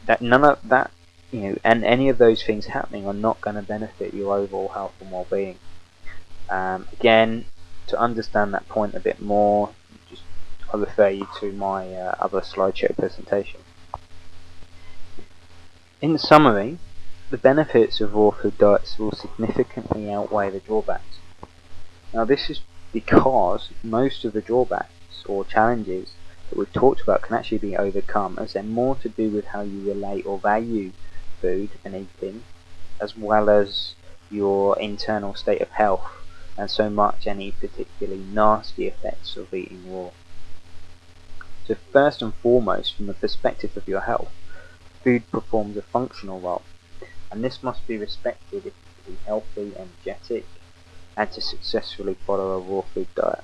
that none of that, and any of those things happening are not going to benefit your overall health and well-being. Again, to understand that point a bit more, I'll refer you to my other slideshow presentation. In summary, the benefits of raw food diets will significantly outweigh the drawbacks. Now, this is because most of the drawbacks or challenges that we've talked about can actually be overcome, as they're more to do with how you relate or value food and eating, as well as your internal state of health, and so much any particularly nasty effects of eating raw. So first and foremost, from the perspective of your health, food performs a functional role, and this must be respected if to be healthy, energetic, and to successfully follow a raw food diet.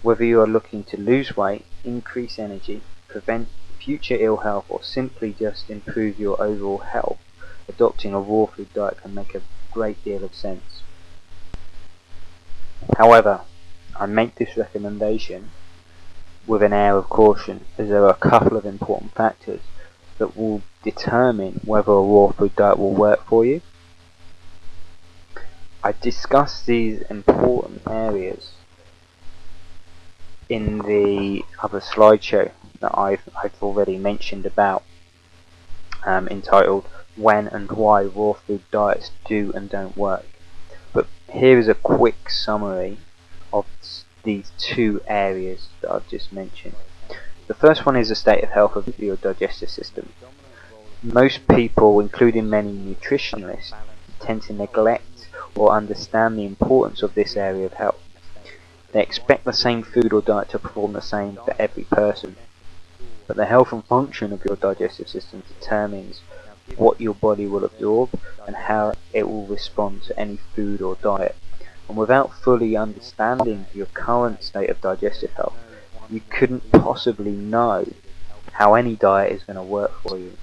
Whether you are looking to lose weight, increase energy, prevent future ill health, or simply just improve your overall health, adopting a raw food diet can make a great deal of sense. However, I make this recommendation with an air of caution, as there are a couple of important factors that will determine whether a raw food diet will work for you. I discussed these important areas in the other slideshow that I've already mentioned about, entitled When and Why Raw Food Diets Do and Don't Work. But here is a quick summary of these two areas that I've just mentioned. The first one is the state of health of your digestive system. Most people, including many nutritionists, tend to neglect or understand the importance of this area of health. They expect the same food or diet to perform the same for every person, but the health and function of your digestive system determines what your body will absorb and how it will respond to any food or diet. And without fully understanding your current state of digestive health, you couldn't possibly know how any diet is going to work for you.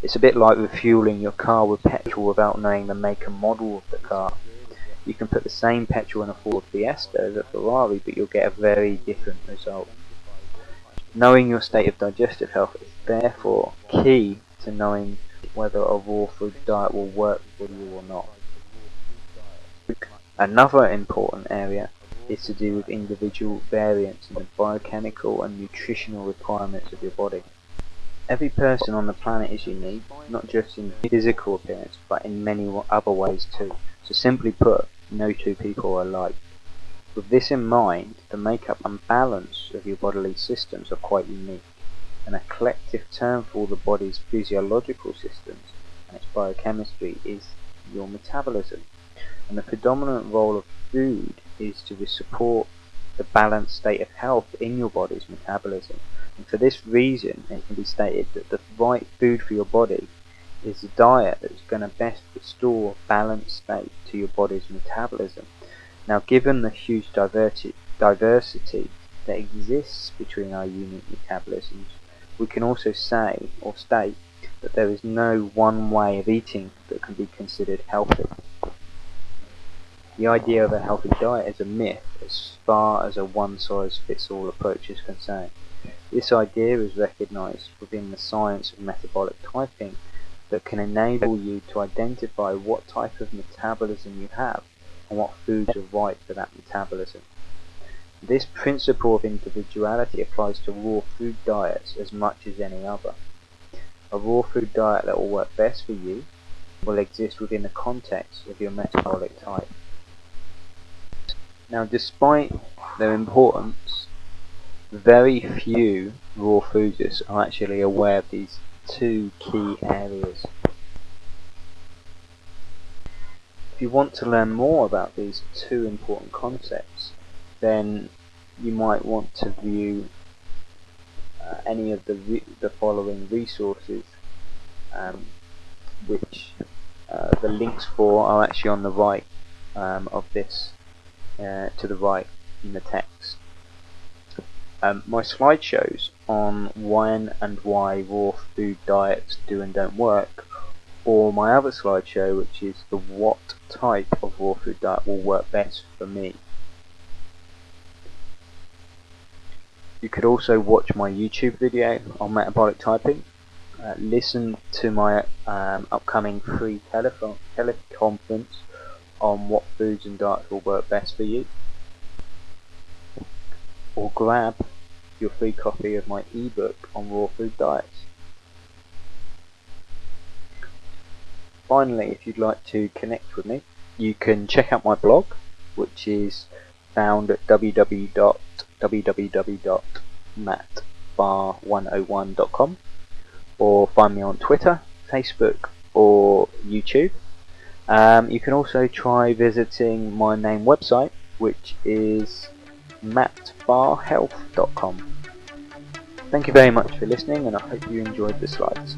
It's a bit like refueling your car with petrol without knowing the make and model of the car. You can put the same petrol in a Ford Fiesta as a Ferrari, but you'll get a very different result. Knowing your state of digestive health is therefore key to knowing whether a raw food diet will work for you or not. Another important area is to do with individual variants in the biochemical and nutritional requirements of your body. Every person on the planet is unique, not just in physical appearance, but in many other ways too. So simply put, no two people are alike. With this in mind, the makeup and balance of your bodily systems are quite unique, and a collective term for all the body's physiological systems and its biochemistry is your metabolism. And the predominant role of food is to support the balanced state of health in your body's metabolism. And for this reason, it can be stated that the right food for your body is a diet that's going to best restore balanced state to your body's metabolism. Now, given the huge diversity that exists between our unique metabolisms, we can also say or state that there is no one way of eating that can be considered healthy. The idea of a healthy diet is a myth as far as a one-size-fits-all approach is concerned. This idea is recognized within the science of metabolic typing that can enable you to identify what type of metabolism you have and what foods are right for that metabolism. This principle of individuality applies to raw food diets as much as any other. A raw food diet that will work best for you will exist within the context of your metabolic type. Now, despite their importance, very few raw fooders are actually aware of these two key areas. If you want to learn more about these two important concepts, then you might want to view any of the following resources, which the links for are actually on the right of this, to the right in the text. My slideshows on when and why raw food diets do and don't work, or my other slideshow, which is the what type of raw food diet will work best for me. You could also watch my YouTube video on metabolic typing, listen to my upcoming free teleconference on what foods and diets will work best for you, or grab your free copy of my ebook on raw food diets. Finally, if you'd like to connect with me, you can check out my blog, which is found at www.mattbar101.com, or find me on Twitter, Facebook, or YouTube. You can also try visiting my main website, which is mattbarhealth.com. Thank you very much for listening, and I hope you enjoyed the slides.